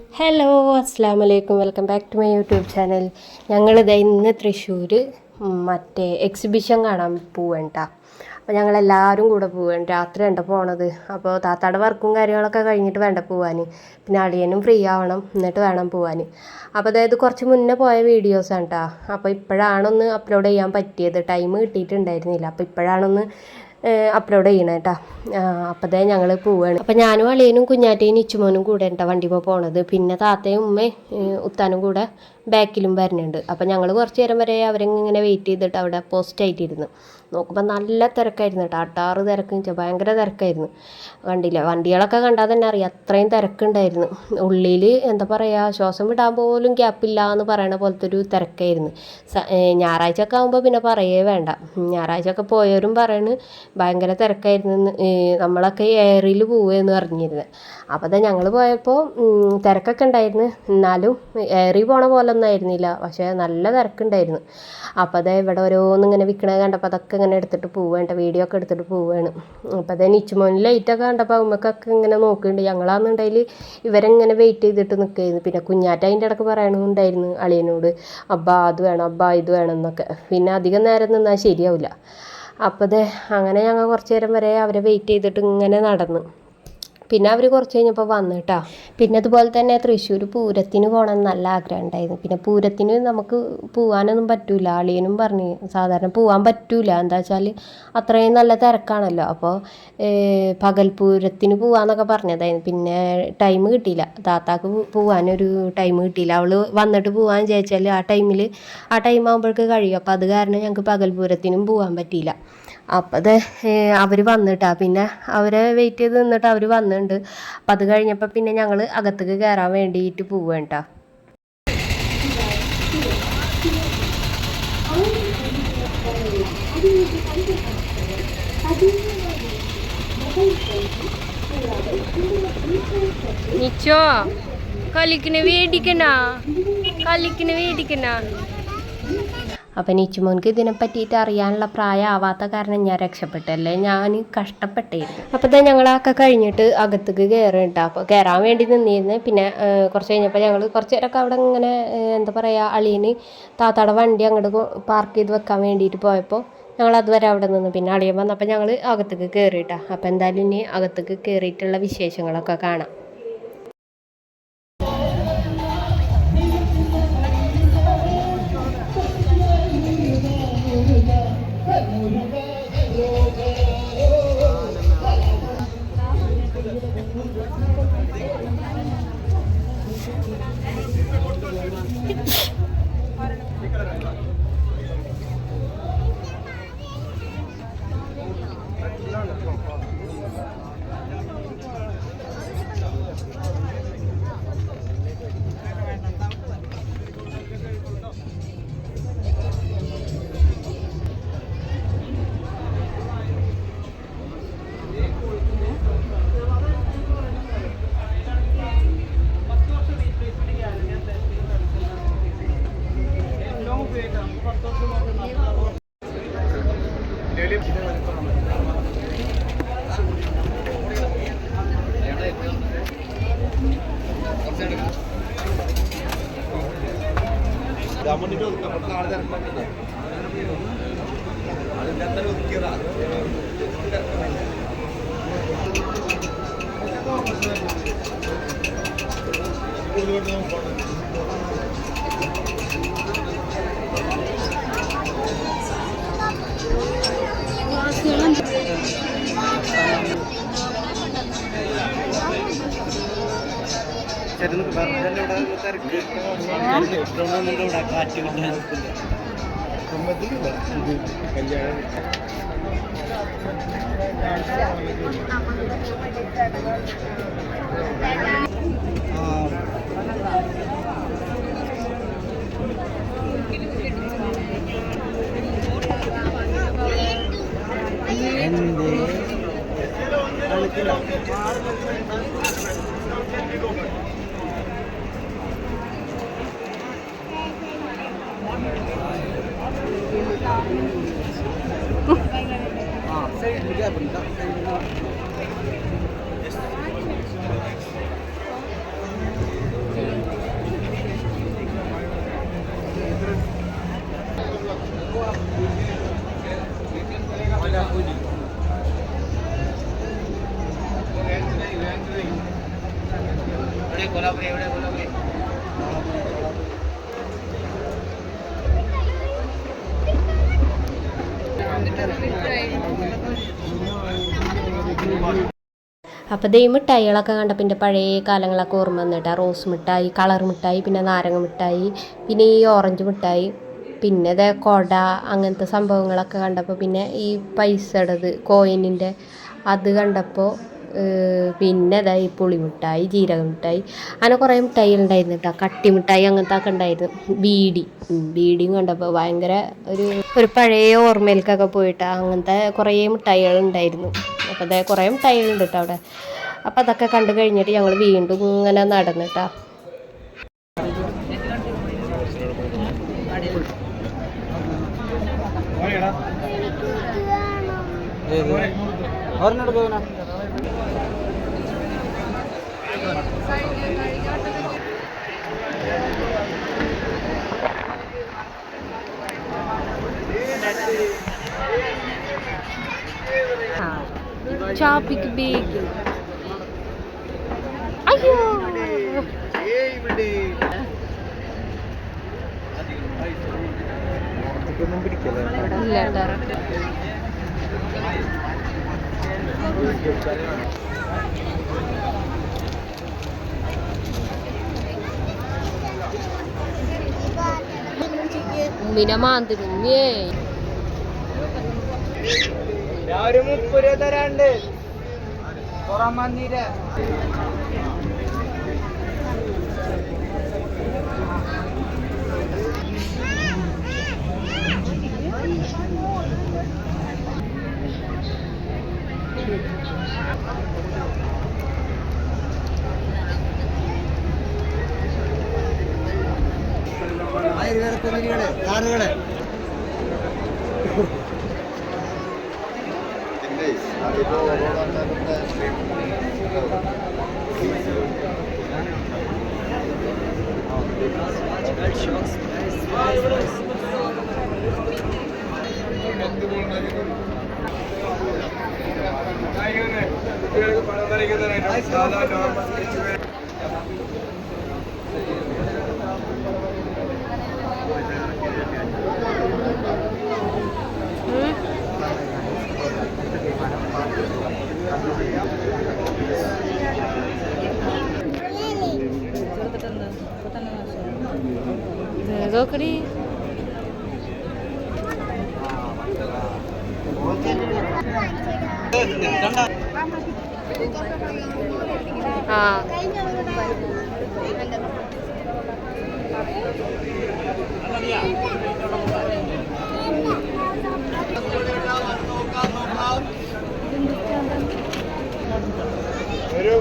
Hello അസ്സാം വലൈക്കും, welcome back to my YouTube channel. ഞങ്ങളിത് ഇന്ന് തൃശ്ശൂർ മറ്റേ എക്സിബിഷൻ കാണാൻ പോവേണ്ട. അപ്പോൾ ഞങ്ങളെല്ലാവരും കൂടെ പോവുകയാണ്. രാത്രി വേണ്ട പോണത്. അപ്പോൾ താത്താടെ വർക്കും കാര്യങ്ങളൊക്കെ കഴിഞ്ഞിട്ട് വേണ്ട പോവാൻ. പിന്നെ അളിയനും ഫ്രീ ആവണം, എന്നിട്ട് വേണം പോവാൻ. അപ്പോൾ അതായത് കുറച്ച് മുന്നേ പോയ വീഡിയോസാണ് കേട്ടോ. അപ്പോൾ ഇപ്പോഴാണൊന്ന് അപ്ലോഡ് ചെയ്യാൻ പറ്റിയത്. ടൈം കിട്ടിയിട്ടുണ്ടായിരുന്നില്ല. അപ്പോൾ ഇപ്പോഴാണൊന്ന് അപ്ലോഡ് ചെയ്യണം കേട്ടോ. അപ്പോൾ അതേ ഞങ്ങൾ പോവുകയാണ്. അപ്പോൾ ഞാനും അളിയനും കുഞ്ഞാറ്റയും ഇച്ചുമോനും കൂടെ കേട്ടോ വണ്ടിമ്പോൾ പോണത്. പിന്നെ താത്തയും ഉമ്മയും ഉത്താനും കൂടെ ബാക്കിലും വരുന്നുണ്ട്. അപ്പോൾ ഞങ്ങൾ കുറച്ച് നേരം വരെ അവരിങ്ങനെ വെയിറ്റ് ചെയ്തിട്ട് അവിടെ പോസ്റ്റ് ആയിട്ടിരുന്നു. നോക്കുമ്പോൾ നല്ല തിരക്കായിരുന്നു കേട്ടോ. അട്ടാറ് തിരക്ക് വെച്ചാൽ ഭയങ്കര തിരക്കായിരുന്നു. കണ്ടില്ല, വണ്ടികളൊക്കെ കണ്ടാൽ തന്നെ അറിയാം അത്രയും തിരക്കുണ്ടായിരുന്നു. ഉള്ളിൽ എന്താ പറയുക, ശ്വാസം വിടാൻ പോലും ഗ്യാപ്പില്ല എന്ന് പറയണ പോലത്തെ ഒരു തിരക്കായിരുന്നു. ഞായറാഴ്ച ഒക്കെ ആകുമ്പോൾ പിന്നെ പറയേ വേണ്ട. ഞായറാഴ്ച ഒക്കെ പോയവരും പറയണ് ഭയങ്കര തിരക്കായിരുന്നു, നമ്മളൊക്കെ എയറിൽ പോവുകയെന്ന് പറഞ്ഞിരുന്നത്. അപ്പോൾ അതാ ഞങ്ങൾ പോയപ്പോൾ തിരക്കൊക്കെ ഉണ്ടായിരുന്നു. എന്നാലും എയറിൽ പോണ പോലെ ഒന്നും ആയിരുന്നില്ല, പക്ഷേ നല്ല തിരക്കുണ്ടായിരുന്നു. അപ്പോൾ അതേ ഇവിടെ ഓരോന്നിങ്ങനെ വിൽക്കണത് കണ്ടപ്പോൾ അതൊക്കെ ഇങ്ങനെ എടുത്തിട്ട് പോവേണ്ട, വീഡിയോ ഒക്കെ എടുത്തിട്ട് പോവുകയാണ്. അപ്പോൾ അതേ നിച്ചുമോനിൽ ലൈറ്റൊക്കെ കണ്ടപ്പോൾ ഉമ്മക്കൊക്കെ ഇങ്ങനെ നോക്കുന്നുണ്ട്. ഞങ്ങളാണെന്നുണ്ടെങ്കിൽ ഇവരെങ്ങനെ വെയിറ്റ് ചെയ്തിട്ട് നിൽക്കുകയായിരുന്നു. പിന്നെ കുഞ്ഞാറ്റ അതിൻ്റെ ഇടയ്ക്ക് പറയണമുണ്ടായിരുന്നു അളിയനോട്, അബ്ബാ അത് വേണം, അബ്ബാ ഇത് വേണം എന്നൊക്കെ. പിന്നെ അധികം നേരം നിന്നാൽ ശരിയാവില്ല. അപ്പോൾ അതെ അങ്ങനെ ഞങ്ങൾ കുറച്ച് നേരം വരെ അവരെ വെയിറ്റ് ചെയ്തിട്ട് ഇങ്ങനെ നടന്നു. പിന്നെ അവർ കുറച്ച് കഴിഞ്ഞപ്പോൾ വന്നു കേട്ടോ. പിന്നെ അതുപോലെ തന്നെ തൃശ്ശൂർ പൂരത്തിന് പോകണം എന്ന് നല്ല ആഗ്രഹം ഉണ്ടായിരുന്നു. പിന്നെ പൂരത്തിന് നമുക്ക് പോകാനൊന്നും പറ്റില്ല. അളിയനും പറഞ്ഞ് സാധാരണ പോകാൻ പറ്റില്ല, എന്താ വെച്ചാൽ അത്രയും നല്ല തിരക്കാണല്ലോ. അപ്പോൾ പകൽപ്പൂരത്തിന് പോകാമെന്നൊക്കെ പറഞ്ഞതായിരുന്നു. പിന്നെ ടൈം കിട്ടിയില്ല, താത്താക്ക് പോകാനൊരു ടൈം കിട്ടിയില്ല. അവൾ വന്നിട്ട് പോകാൻ ചോദിച്ചാൽ ആ ടൈം ആകുമ്പോഴേക്ക് കഴിയും. അപ്പോൾ അത് കാരണം ഞങ്ങൾക്ക് പകൽപ്പൂരത്തിനും പോകാൻ പറ്റിയില്ല. അപ്പം അത് അവർ വന്നിട്ടാ, പിന്നെ അവരെ വെയിറ്റ് ചെയ്ത് നിന്നിട്ട് അവർ വന്നിട്ടുണ്ട്. അപ്പം അത് കഴിഞ്ഞപ്പോൾ പിന്നെ ഞങ്ങൾ അകത്തേക്ക് കയറാൻ വേണ്ടിയിട്ട് പോവുകയാണ് കേട്ടോ. നിച്ചോ കളിക്കണ വേടിക്കണ. അപ്പം നിച്ചുമോൻക്ക് ഇതിനെ പറ്റിയിട്ട് അറിയാനുള്ള പ്രായം ആവാത്ത കാരണം ഞാൻ രക്ഷപ്പെട്ടല്ലേ, ഞാൻ കഷ്ടപ്പെട്ടായിരുന്നു. അപ്പോൾ തന്നെ ഞങ്ങളൊക്കെ കഴിഞ്ഞിട്ട് അകത്തേക്ക് കയറും കേട്ടോ. അപ്പോൾ കയറാൻ വേണ്ടി നിന്നിരുന്നു. പിന്നെ കുറച്ച് കഴിഞ്ഞപ്പോൾ ഞങ്ങൾ കുറച്ച് നേരമൊക്കെ അവിടെ ഇങ്ങനെ എന്താ പറയുക, അളിയന് താത്താടെ വണ്ടി അങ്ങോട്ട് പാർക്ക് ചെയ്ത് വെക്കാൻ വേണ്ടിയിട്ട് പോയപ്പോൾ ഞങ്ങൾ അതുവരെ അവിടെ നിന്ന്. പിന്നെ അളിയൻ വന്നപ്പോൾ ഞങ്ങൾ അകത്തേക്ക് കയറിയിട്ടാ. അപ്പോൾ എന്തായാലും ഇനി അകത്തേക്ക് കയറിയിട്ടുള്ള വിശേഷങ്ങളൊക്കെ കാണാം. അപ്പോൾ ഈ മിഠായികളൊക്കെ കണ്ടപ്പോൾ എൻ്റെ പഴയ കാലങ്ങളൊക്കെ ഓർമ്മ വന്നിട്ടാ. റോസ് മിഠായി, കളർ മിഠായി, പിന്നെ നാരങ്ങ മിഠായി, പിന്നെ ഈ ഓറഞ്ച് മിഠായി, പിന്നെ ഇതേ കൊട, അങ്ങനത്തെ സംഭവങ്ങളൊക്കെ കണ്ടപ്പോൾ പിന്നെ ഈ പൈസയുടേത് കോയിനിൻ്റെ അത് കണ്ടപ്പോൾ പിന്നെ ഈ പുളിമിഠായി, ജീരക മിഠായി, അങ്ങനെ കുറേ മിഠായികളുണ്ടായിരുന്നു കേട്ടോ. കട്ടി മിഠായി അങ്ങനത്തെ ഒക്കെ ഉണ്ടായിരുന്നു. ബീഡിയും കണ്ടപ്പോൾ ഭയങ്കര ഒരു പഴയ ഓർമ്മയിലേക്കൊക്കെ പോയിട്ട് അങ്ങനത്തെ കുറേ മിഠായികളുണ്ടായിരുന്നു. അപ്പോൾ അതേ കുറേ മിഠായികളുണ്ട് കേട്ടോ അവിടെ. അപ്പോൾ അതൊക്കെ കണ്ടു കഴിഞ്ഞിട്ട് ഞങ്ങൾ വീണ്ടും ഇങ്ങനെ നടന്നിട്ടാ. Chapik big. Ayo. ഉമ്മിനെ മാന്തിരുന്നേ. ഒരു 30 രൂപ തരാണ്ട് പുറം വന്നീര്. കാറുകളെ നോക്കടി. ആ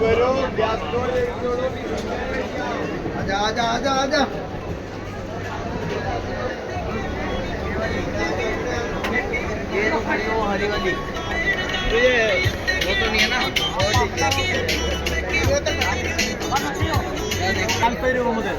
വരൂ ആജാ हरी वाली वो तो नहीं है ना, वो ठीक है मुझे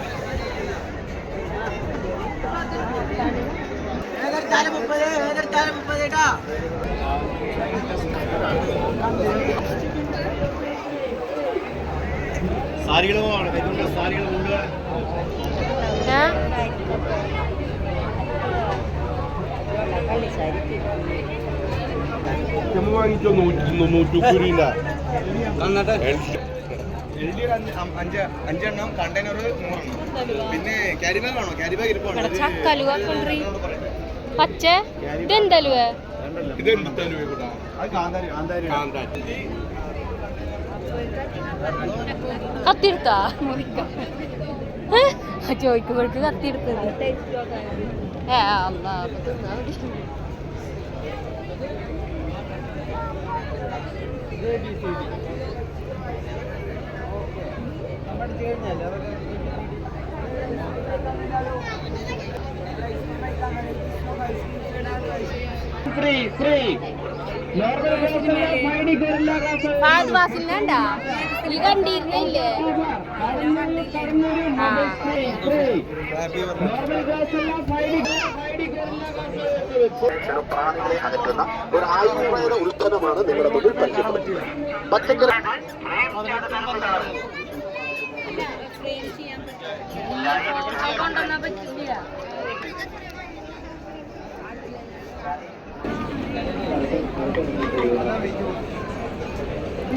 അഞ്ചെണ്ണം കണ്ടെയ്നർ 100. പിന്നെ ക്യാരി ബാഗ് ആണോ? ക്യാരി ബാഗ് ഇരിപ്പാണോ? പച്ച ഇതെന്തലുവ കത്തിയെടുത്താ ചോദിക്കുമ്പോഴേക്ക് കത്തിയെടുത്തത്. ഫാദ്വാസില്ലാണ്ടാ ഈ കണ്ടിരുന്നില്ലേ? പ്രാണികളെ അകറ്റുന്ന ഒരു ആയുർവേദ ഉൽപ്പന്നമാണ് നിങ്ങളുടെ മുന്നിൽ പരിചയപ്പെടുത്തുന്നത്. പച്ചക്കറി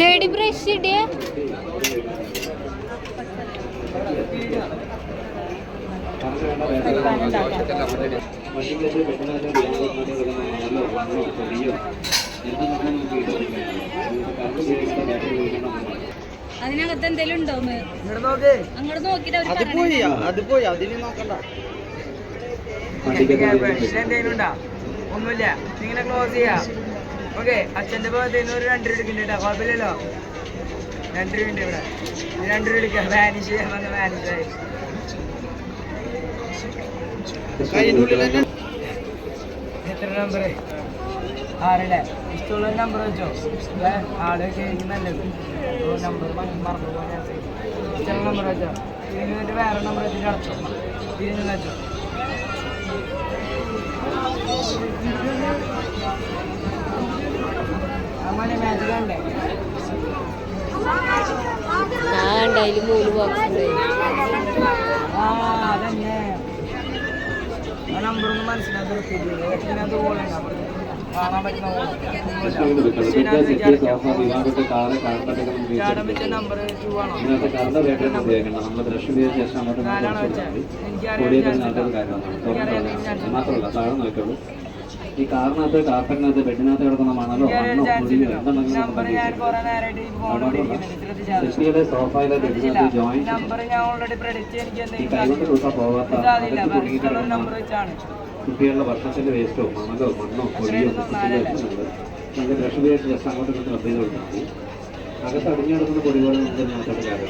ഡേഡി ബ്രഷ് ഇടിയ അതിനകത്ത് എന്തെങ്കിലും ഉണ്ടോ അങ്ങോട്ട് നോക്കിട്ട് അത് പോയി അതിന് നോക്കണ്ട. എന്തെങ്കിലും ഉണ്ടാ? ഒന്നുമില്ല, ഇങ്ങനെ ക്ലോസ് ചെയ്യാ. ഓക്കെ, അച്ഛൻ്റെ ഭാഗത്ത് ഒരു 2 രൂപ എടുക്കുന്നുണ്ട്, കുഴപ്പമില്ലല്ലോ. 2 രൂപ ഉണ്ട് ഇവിടെ, 2 രൂപ എടുക്കാം. വാനിഷ് ചെയ്യാൻ വന്ന് വാനിഷായി. എത്ര നമ്പർ? 6 ഇഷ്ടമുള്ള നമ്പർ വെച്ചോ. ആള് ശരിക്കും നല്ലത് നമ്പർ മറന്നു പോകാൻ ഇഷ്ടമുള്ള നമ്പർ വെച്ചോ. ഇതിന് വേറെ നമ്പർ വെച്ചിട്ട് അടച്ചോ. ഇതിന് വെച്ചോ. അമ്മനെ മാച്ച് കണ്ടേ? അതിൽ 3 ബോക്സ് ഉണ്ട്. അതന്നെ ആ നമ്പറൊന്നും മനസ്സിലാക്കി കാണാൻ പറ്റുന്ന നമ്പർ 2 ആണോ? മാത്രമല്ല താഴെ നോക്കിയോളൂ. ഈ കാറിനകത്ത് കാർപ്പറ്റിനകത്ത് ബെഡിനകത്ത് കിടക്കുന്ന മണലോ സെറ്റിയുടെ സോഫയിലെ ബെഡിനകത്ത് ജോയിന്റ് ഈ കൈകൊണ്ട് തൂക്കാൻ പോകാത്ത കുട്ടികളുടെ വർഷത്തിന്റെ വേസ്റ്റോ മണലോ മണ്ണോ പൊടിയോ നമുക്ക് ബ്രഷ് ഉപയോഗിച്ച് ജസ്റ്റ് അങ്ങോട്ട് ഇങ്ങോട്ട് റബ്ബ് ചെയ്ത് കൊടുത്താൽ മതി. അകത്ത് അടിഞ്ഞെടുക്കുന്ന പൊടികളും നോക്കേണ്ട കാര്യമാണ്.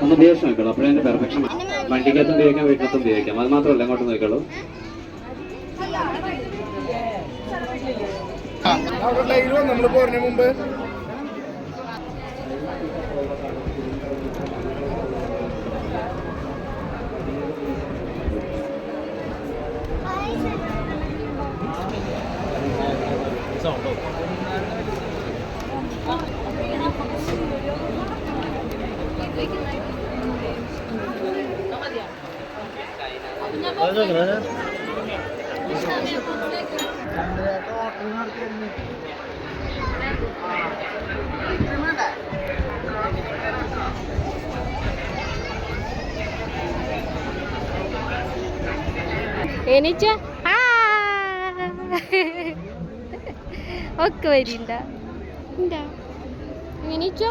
ഒന്ന് ഉപയോഗിച്ച് നോക്കണം, അപ്പോഴേ അതിന്റെ പെർഫെക്ഷൻ. വണ്ടിക്കകത്തും ഉപയോഗിക്കാം, വീട്ടിനകത്തും ഉപയോഗിക്കാം. അത് മാത്രമല്ല അങ്ങോട്ട് നോക്കിക്കോളൂ. നമ്മൾ പോരുന്ന മുമ്പ് എനിച്ചോ ഒക്കെ വരിണ്ട എനിച്ചോ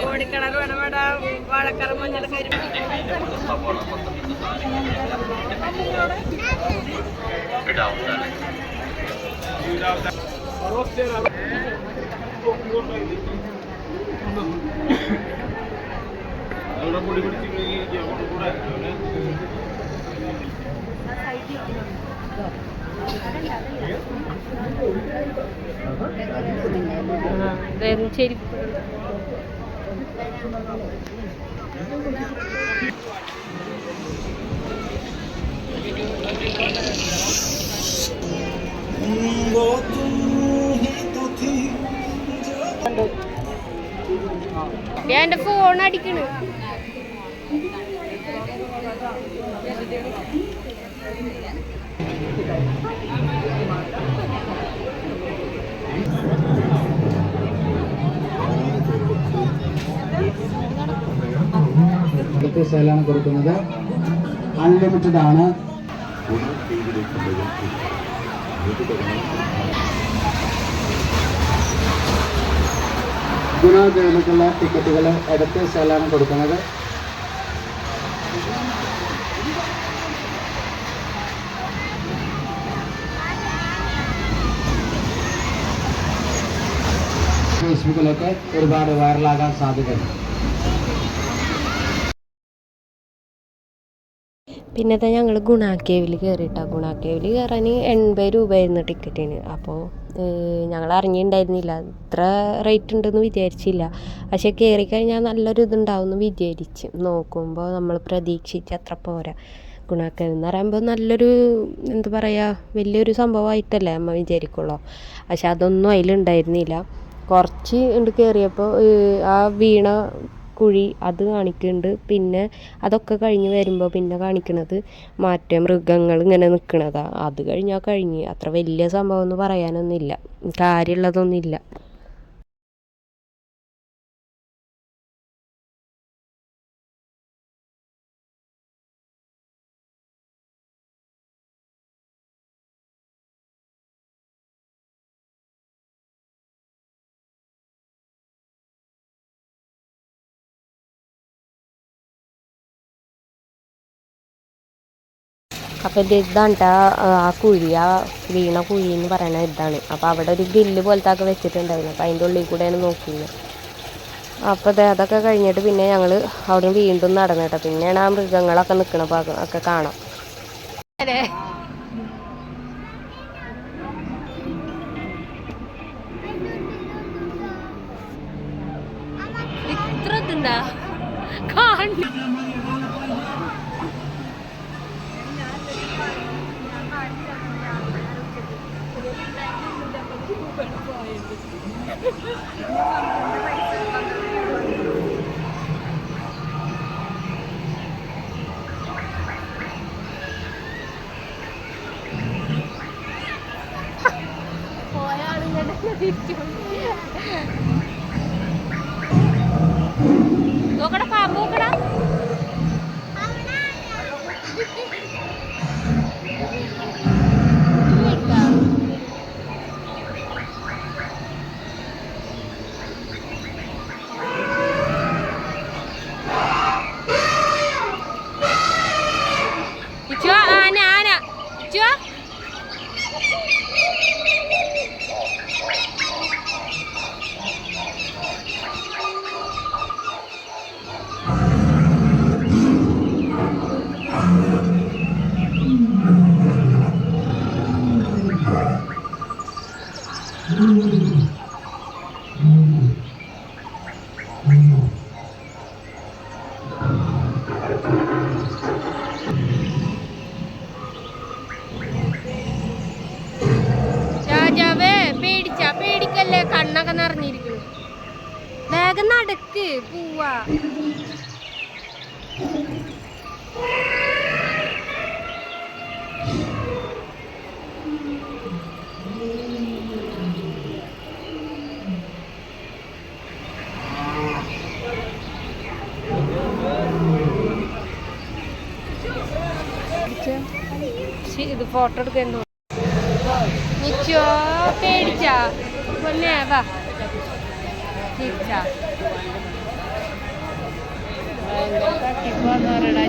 കോടിക്കണർ വേണം മേഡം. വാഴക്കറ മഞ്ഞൾ കരി ചെരുപ്പ് ഞാൻ എൻ്റെ ഫോൺ അടിക്കണ്. അടുത്ത സ്ഥലമാണ് കൊടുക്കുന്നത്. അൺലിമിറ്റഡ് ആണ്. ഗുണാദേവിലേക്കുള്ള ടിക്കറ്റുകൾ അടുത്ത സ്ഥലമാണ് കൊടുക്കുന്നത്. ഫേസ്ബുക്കിലൊക്കെ ഒരുപാട് വൈറലാകാൻ സാധ്യതയുണ്ട്. പിന്നത്തെ ഞങ്ങൾ ഗുണാക്കേവിൽ കയറിയിട്ടാണ്. ഗുണാക്കേവിൽ കയറാൻ 80 രൂപയായിരുന്നു ടിക്കറ്റിന്. അപ്പോൾ ഞങ്ങൾ അറിഞ്ഞിട്ടുണ്ടായിരുന്നില്ല ഇത്ര റേറ്റ് ഉണ്ടെന്ന് വിചാരിച്ചില്ല. പക്ഷേ കയറിക്കഴിഞ്ഞാൽ നല്ലൊരു ഇതുണ്ടാവും എന്ന് വിചാരിച്ച്. നോക്കുമ്പോൾ നമ്മൾ പ്രതീക്ഷിച്ച അത്ര പോരാ. ഗുണാക്കേവ് എന്ന് പറയുമ്പോൾ നല്ലൊരു എന്താ പറയുക, വലിയൊരു സംഭവമായിട്ടല്ലേ നമ്മൾ വിചാരിക്കുള്ളൂ. പക്ഷെ അതൊന്നും അതിലുണ്ടായിരുന്നില്ല. കുറച്ച് ഉണ്ട് കയറിയപ്പോൾ ആ വീണ കുഴി അത് കാണിക്കുന്നുണ്ട്. പിന്നെ അതൊക്കെ കഴിഞ്ഞ് വരുമ്പോൾ പിന്നെ കാണിക്കണത് മറ്റേ മൃഗങ്ങൾ ഇങ്ങനെ നിൽക്കണതാണ്. അത് കഴിഞ്ഞാൽ കഴിഞ്ഞ്. അത്ര വലിയ സംഭവം എന്ന് പറയാനൊന്നുമില്ല, കാര്യമുള്ളതൊന്നുമില്ല. അപ്പോൾ ഇതാണ് കേട്ടോ ആ കുഴി, ആ വീണ കുഴി എന്ന് പറയണത് ഇതാണ്. അപ്പോൾ അവിടെ ഒരു ഗ്രില്ല് പോലത്തെ ഒക്കെ വെച്ചിട്ടുണ്ടായിരുന്നു. അപ്പോൾ അതിൻ്റെ ഉള്ളിൽ കൂടെയാണ് നോക്കിയത്. അപ്പോൾ അതൊക്കെ കഴിഞ്ഞിട്ട് പിന്നെ ഞങ്ങൾ അവിടെ വീണ്ടും നടന്നിട്ട് പിന്നെയാണ് ആ മൃഗങ്ങളൊക്കെ നിൽക്കണ ഭാഗം ഒക്കെ കാണാം. ഇത്ര ഇതുണ്ടാ നോക്കടാ, പാമ്പ് നോക്കടാ. ആന ആന രാജാവേ, പേടിക്കല്ലേ, കണ്ണൊക്കെ നിറഞ്ഞിരിക്കുന്നു. വേഗം നടക്ക്, പോവാ. ഇത് ഫോട്ടോ എടുക്കാൻ നിച്ചോ, പേടിച്ചാ പൊന്നെ, വാ തിരിച്ചാ തട്ടിപ്പോന്ന് പറയടാ.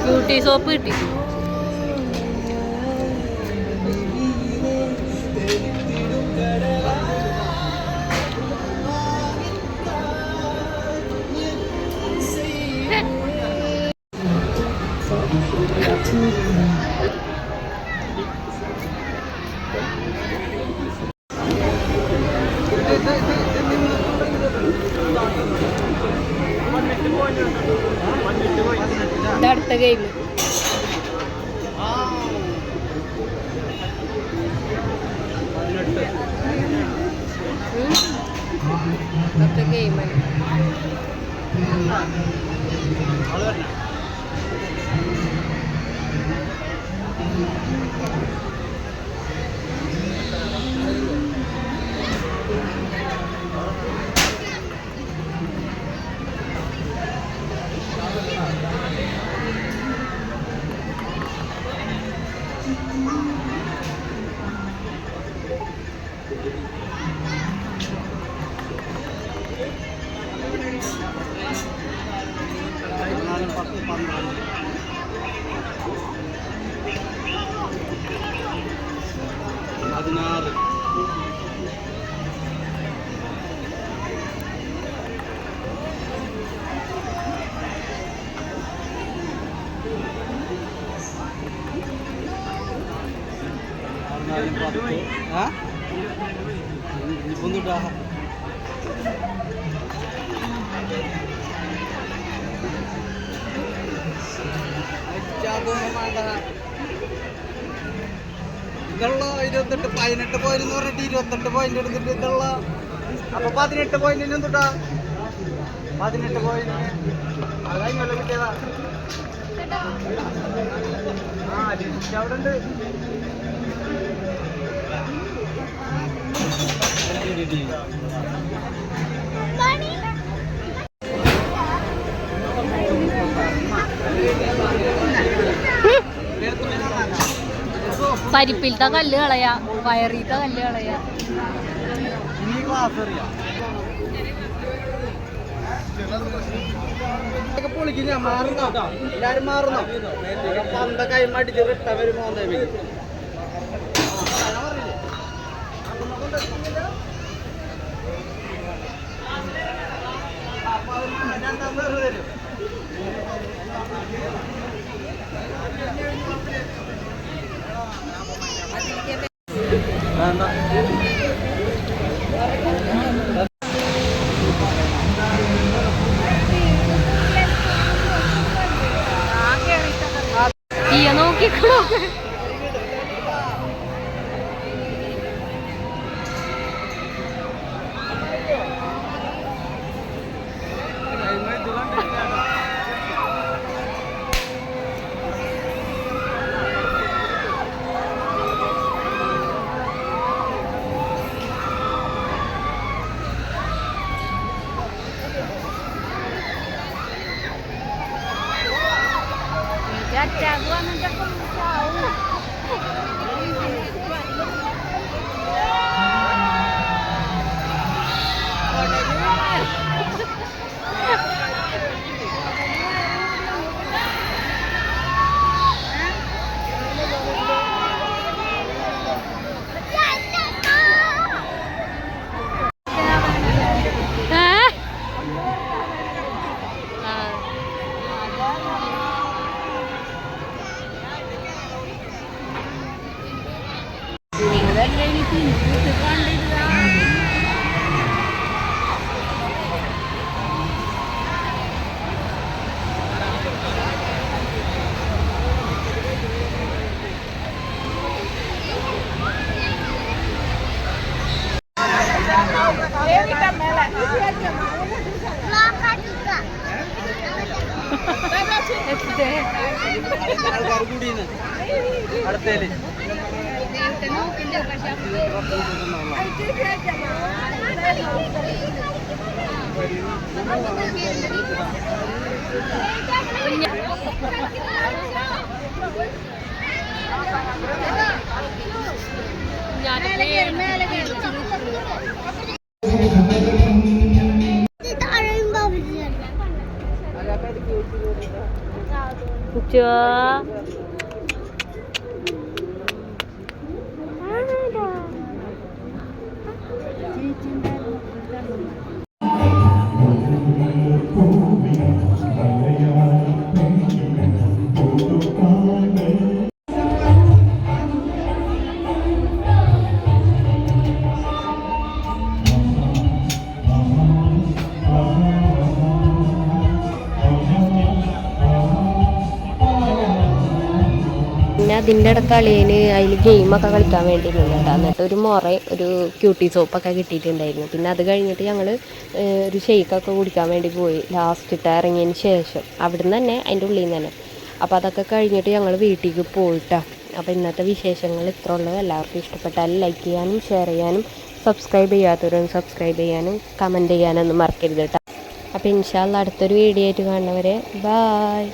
ബ്യൂട്ടി സോപ്പ് കിട്ടി. അടുത്ത ഗെയിം അടുത്ത ഗെയിം 16 ഇപ്പൊന്നിട്ടാ ഇതുള്ള 28 18 പോയിന്റ് എന്ന് പറഞ്ഞിട്ട് 28 പോയിന്റ് എടുത്തിട്ട് ഇതുള്ള അപ്പൊ 18 പോയിന്റിന് എന്തുട്ടാ 18 പോയിന്റ് അതായില്ല കിട്ടിയതാ ആ ലിസ്റ്റ് അവിടെ ഉണ്ട് പരിപ്പിലത്തെ കല്ല് കളയാ, വയറിലത്തെ കല്ല് കളയാ. ഇനി ക്ലാസ് അറിയാം പൊളിക്കില്ല മാറുന്നോ എല്ലാരും മാറുന്നോ പന്ത കൈമടിച്ച് റിട്ട വരുമോ നോക്കിക്കോ ആൾക്കാർ കൂടിയെന്ന് അടുത്തേല് പിന്നെ അതിൻ്റെ ഇടയ്ക്ക് അളിയന് അതിൽ ഗെയിമൊക്കെ കളിക്കാൻ വേണ്ടി നിന്നിട്ട് എന്നിട്ട് ഒരു ക്യൂട്ടി സോപ്പൊക്കെ കിട്ടിയിട്ടുണ്ടായിരുന്നു. പിന്നെ അത് കഴിഞ്ഞിട്ട് ഞങ്ങൾ ഒരു ഷെയ്ക്കൊക്കെ കുടിക്കാൻ വേണ്ടി പോയി ലാസ്റ്റിട്ട് ഇറങ്ങിയതിന് ശേഷം അവിടുന്ന് തന്നെ അതിൻ്റെ ഉള്ളിൽ നിന്ന് തന്നെ. അപ്പോൾ അതൊക്കെ കഴിഞ്ഞിട്ട് ഞങ്ങൾ വീട്ടിലേക്ക് പോയിട്ടാണ്. അപ്പോൾ ഇന്നത്തെ വിശേഷങ്ങൾ ഇത്ര ഉള്ളത്. എല്ലാവർക്കും ഇഷ്ടപ്പെട്ടാൽ ലൈക്ക് ചെയ്യാനും ഷെയർ ചെയ്യാനും സബ്സ്ക്രൈബ് ചെയ്യാത്തവരൊന്ന് സബ്സ്ക്രൈബ് ചെയ്യാനും കമൻറ്റ് ചെയ്യാനൊന്നും മറക്കരുത് കേട്ടോ. അപ്പോൾ ഇൻഷാ അല്ലാഹ് അടുത്തൊരു വീഡിയോ ആയിട്ട് കാണുന്നവരെ ബായ്.